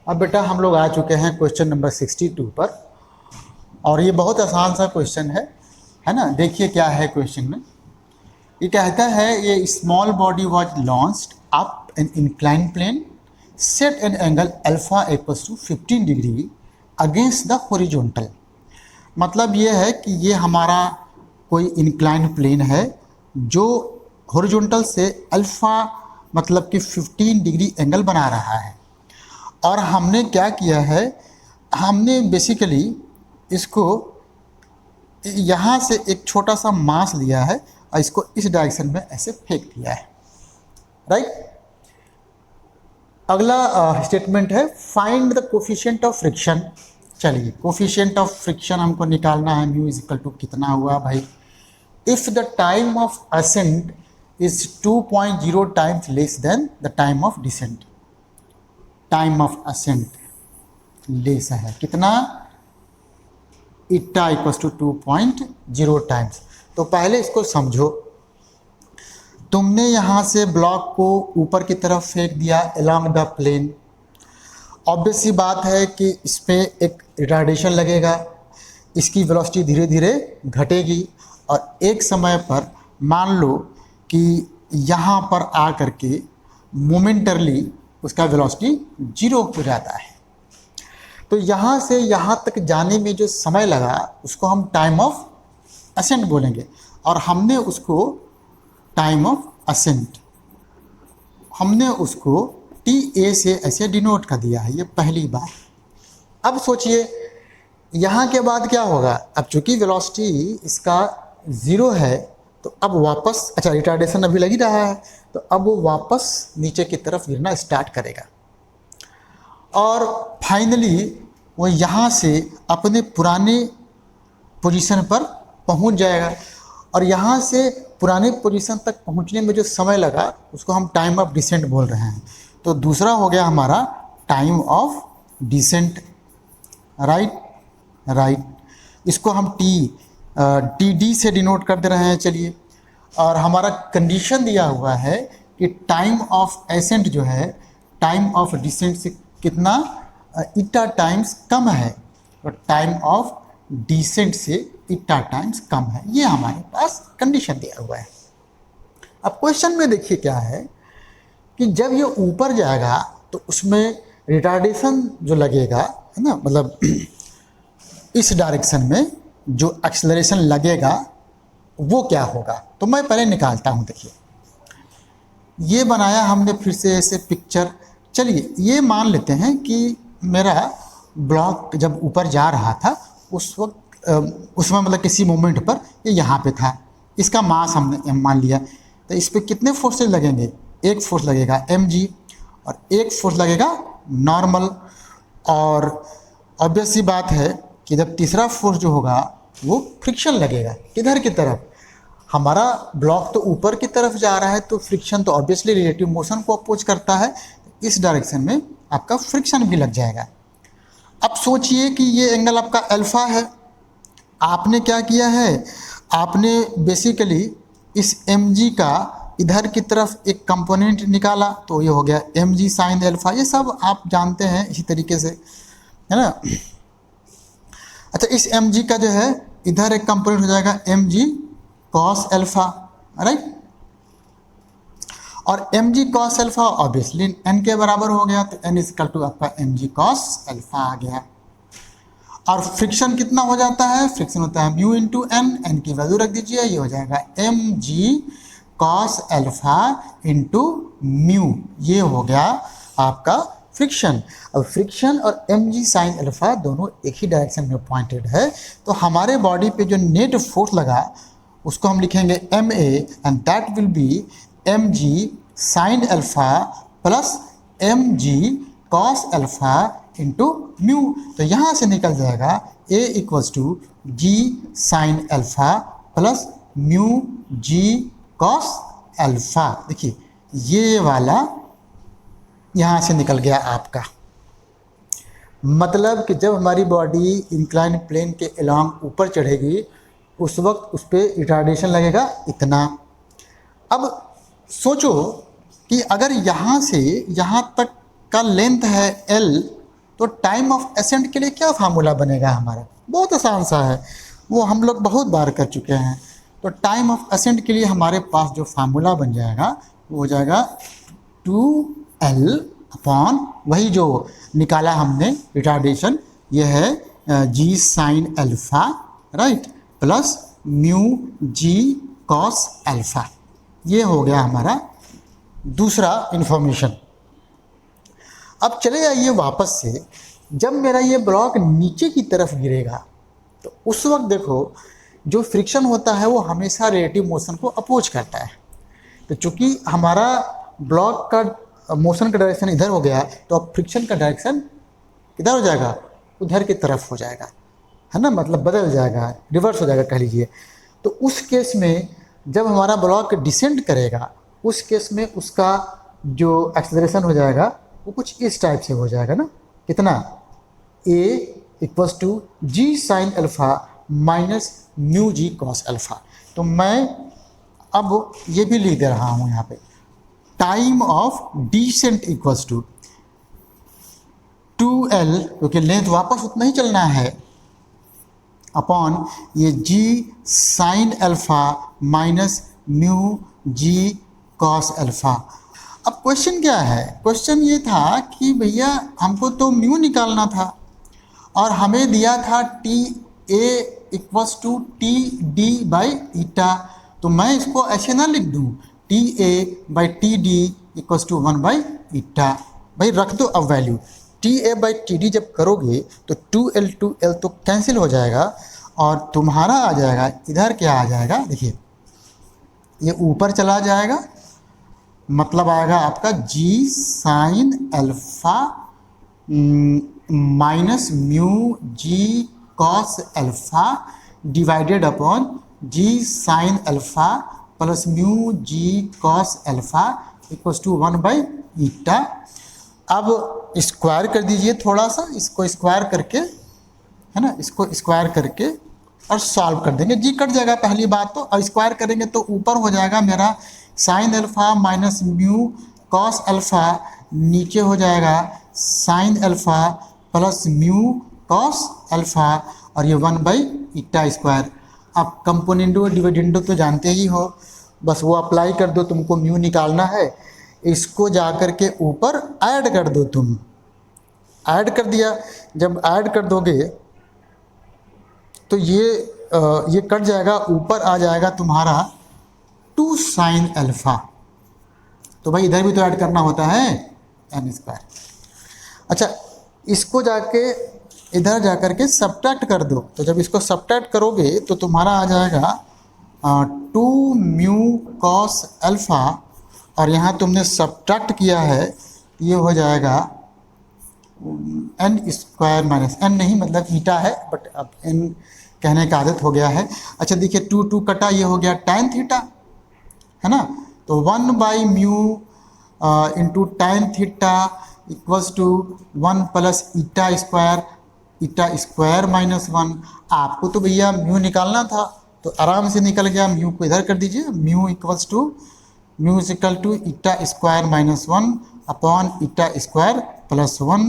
अब बेटा हम लोग आ चुके हैं क्वेश्चन नंबर 62 पर, और ये बहुत आसान सा क्वेश्चन है ना। देखिए क्या है क्वेश्चन में। ये कहता है ये small body was launched up an incline plane set an angle alpha equals to 15 degree against the horizontal. मतलब ये है कि ये हमारा कोई इंक्लाइन प्लेन है जो हॉरिजॉन्टल से अल्फा मतलब कि 15 डिग्री एंगल बना रहा है। और हमने क्या किया है, हमने बेसिकली इसको यहाँ से एक छोटा सा मास लिया है और इसको इस डायरेक्शन में ऐसे फेंक दिया है, राइट। अगला स्टेटमेंट है find the coefficient of friction. चलिए कोफिशिएंट ऑफ फ्रिक्शन हमको निकालना है। म्यू इज इक्वल टू कितना हुआ भाई, if the time of ascent is 2.0 times less than the time of descent. Time of ascent less है कितना, इटा इक्वल्स टू 2.0 टाइम्स। तो पहले इसको समझो, तुमने यहाँ से ब्लॉक को ऊपर की तरफ फेंक दिया अलोंग द प्लेन। ऑब्वियस सी बात है कि इस पर एक रिटार्डेशन लगेगा, इसकी वेलोसिटी धीरे धीरे घटेगी और एक समय पर मान लो कि यहाँ पर आ करके मोमेंटरली उसका वेलोसिटी 0 हो जाता है। तो यहाँ से यहाँ तक जाने में जो समय लगा उसको हम टाइम ऑफ असेंट बोलेंगे, और हमने उसको टाइम ऑफ असेंट हमने उसको TA से ऐसे डिनोट कर दिया है। ये पहली बात। अब सोचिए यहाँ के बाद क्या होगा। अब चूंकि वेलोसिटी इसका 0 है तो अब वापस, अच्छा रिटार्डेशन अभी लग ही रहा है, तो अब वो वापस नीचे की तरफ गिरना स्टार्ट करेगा और फाइनली वो यहाँ से अपने पुराने पोजीशन पर पहुँच जाएगा। और यहाँ से पुराने पोजीशन तक पहुँचने में जो समय लगा उसको हम टाइम ऑफ डिसेंट बोल रहे हैं। तो दूसरा हो गया हमारा टाइम ऑफ डिसेंट, राइट। इसको हम TD से डिनोट कर दे रहे हैं। चलिए, और हमारा कंडीशन दिया हुआ है कि टाइम ऑफ एसेंट जो है टाइम ऑफ डिसेंट से कितना, इटा टाइम्स कम है। तो टाइम ऑफ डिसेंट से इटा टाइम्स कम है, ये हमारे पास कंडीशन दिया हुआ है। अब क्वेश्चन में देखिए क्या है कि जब ये ऊपर जाएगा तो उसमें रिटार्डेशन जो लगेगा है ना, मतलब इस डायरेक्शन में जो एक्सेलरेशन लगेगा वो क्या होगा। तो मैं पहले निकालता हूँ। देखिए ये बनाया हमने फिर से ऐसे पिक्चर। चलिए ये मान लेते हैं कि मेरा ब्लॉक जब ऊपर जा रहा था उस वक्त उसमें मतलब किसी मोमेंट पर ये यहाँ पे था, इसका मास हमने m मान लिया। तो इस पे कितने फोर्सेज लगेंगे, एक फोर्स लगेगा mg और एक फोर्स लगेगा नॉर्मल। और ऑब्वियस सी बात है कि जब तीसरा फोर्स जो होगा वो फ्रिक्शन लगेगा। किधर की तरफ, हमारा ब्लॉक तो ऊपर की तरफ जा रहा है तो फ्रिक्शन तो ऑब्वियसली रिलेटिव मोशन को अपोज करता है, इस डायरेक्शन में आपका फ्रिक्शन भी लग जाएगा। अब सोचिए कि ये एंगल आपका अल्फा है। आपने क्या किया है, आपने बेसिकली इस mg का इधर की तरफ एक कंपोनेंट निकाला, तो ये हो गया mg साइन अल्फा। ये सब आप जानते हैं इसी तरीके से, है ना। अच्छा, इस mg का जो है इधर एक कंपोनेंट हो जाएगा mg कॉस अल्फा, राइट। और mg cos alpha obviously n के बराबर हो गया, तो n इक्वल टू आपका mg कॉस अल्फा आ गया। और फ्रिक्शन कितना हो जाता है, फ्रिक्शन होता है म्यू इंटू n की वैल्यू रख दीजिए, ये हो जाएगा mg cos alpha into mu, ये हो गया आपका फ्रिक्शन। अब फ्रिक्शन और mg साइन अल्फा दोनों एक ही डायरेक्शन में पॉइंटेड है, तो हमारे बॉडी पे जो नेट फोर्स लगा उसको हम लिखेंगे ma and that will be mg sine alpha plus mg cos alpha into mu. तो यहाँ से निकल जाएगा a equals to g sine alpha plus mu g cos alpha. देखिए ये वाला यहाँ से निकल गया आपका। मतलब कि जब हमारी बॉडी इंक्लाइन प्लेन के अलोंग ऊपर चढ़ेगी उस वक्त उस पर रिटार्डेशन लगेगा इतना। अब सोचो कि अगर यहाँ से यहाँ तक का लेंथ है L तो टाइम ऑफ एसेंट के लिए क्या फार्मूला बनेगा हमारा? बहुत आसान सा है, वो हम लोग बहुत बार कर चुके हैं। तो टाइम ऑफ एसेंट के लिए हमारे पास जो फार्मूला बन जाएगा वो हो जाएगा 2L अपॉन वही जो निकाला हमने रिटार्डेशन, ये है g sine alpha, right, plus mu g cos alpha. ये हो गया हमारा दूसरा इंफॉर्मेशन। अब चले जाइए वापस से, जब मेरा ये ब्लॉक नीचे की तरफ गिरेगा तो उस वक्त देखो जो फ्रिक्शन होता है वो हमेशा रिलेटिव मोशन को अपोज करता है। तो चूंकि हमारा ब्लॉक का मोशन का डायरेक्शन इधर हो गया, तो अब फ्रिक्शन का डायरेक्शन किधर हो जाएगा? उधर की तरफ हो जाएगा, है ना, मतलब बदल जाएगा, रिवर्स हो जाएगा कह लीजिए। तो उस केस में जब हमारा ब्लॉक डिसेंड करेगा, उस केस में उसका जो एक्सेलरेशन हो जाएगा वो कुछ इस टाइप से हो जाएगा ना, कितना? a equals to g sine alpha minus mu g cos alpha. तो मैं अब ये भी लिख दे रहा हूँ यहाँ पे, time of descent equals to 2L, क्योंकि लेंथ वापस उतना ही चलना है, अपॉन ये जी sine alpha minus mu g cos alpha. अब क्वेश्चन क्या है? क्वेश्चन ये था कि भैया हमको तो म्यू निकालना था और हमें दिया था T A equals to T D by eta. तो मैं इसको ऐसे ना लिख दूँ, T A by T D equals to 1 by eta. भाई रख दो अब value, T A by T D जब करोगे तो 2L तो कैंसिल हो जाएगा और तुम्हारा आ जाएगा इधर क्या आ जाएगा, देखिए ये ऊपर चला जाएगा, मतलब आएगा आपका g sine alpha minus mu g cos alpha divided upon g sine alpha plus mu g cos alpha equals to 1 by eta. अब स्क्वायर कर दीजिए थोड़ा सा, इसको स्क्वायर करके, है ना, इसको स्क्वायर करके और सॉल्व कर देंगे, जी कट जाएगा पहली बात तो, और स्क्वायर करेंगे तो ऊपर हो जाएगा मेरा sine alpha minus mu cos alpha, नीचे हो जाएगा sine alpha plus mu cos alpha और ये 1 बाई ईटा स्क्वायर। अब कंपोनेंडो डिविडेंडो तो जानते ही हो, बस वो अप्लाई कर दो, तुमको म्यू निकालना है, इसको जा कर के ऊपर ऐड कर दो, तुम ऐड कर दिया, जब ऐड कर दोगे तो ये कट जाएगा, ऊपर आ जाएगा तुम्हारा 2 साइन अल्फ़ा। तो भाई इधर भी तो ऐड करना होता है एन स्क्वायर। अच्छा, इसको जाके इधर जा कर के सब्ट्रैक्ट कर दो, तो जब इसको सब्ट्रैक्ट करोगे तो तुम्हारा आ जाएगा 2 म्यू कॉस अल्फ़ा, और यहाँ तुमने सब्ट्रैक्ट किया है, ये हो जाएगा एन स्क्वायर माइनस एन, नहीं मतलब ईटा है बट अब एन कहने का आदत हो गया है। अच्छा देखिए 2 कटा, ये हो गया tan थीटा, है ना, तो 1 by mu into tan theta equals to 1 plus eta square minus 1। आपको तो भैया म्यू निकालना था तो आराम से निकल गया, म्यू को इधर कर दीजिए, mu equals to eta square minus 1 upon eta square plus 1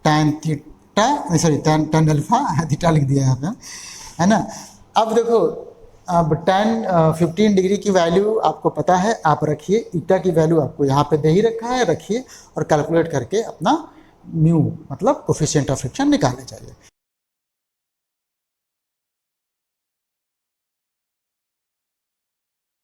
tan theta, sorry tan alpha, theta लिख दिया यहाँ पे, है ना। अब देखो, अब tan 15 डिग्री की वैल्यू आपको पता है, आप रखिए, ईटा की वैल्यू आपको यहाँ पे दे ही रखा है, रखिए और कैलकुलेट करके अपना म्यू मतलब कोफिशिएंट ऑफ फ्रिक्शन निकालना चाहिए।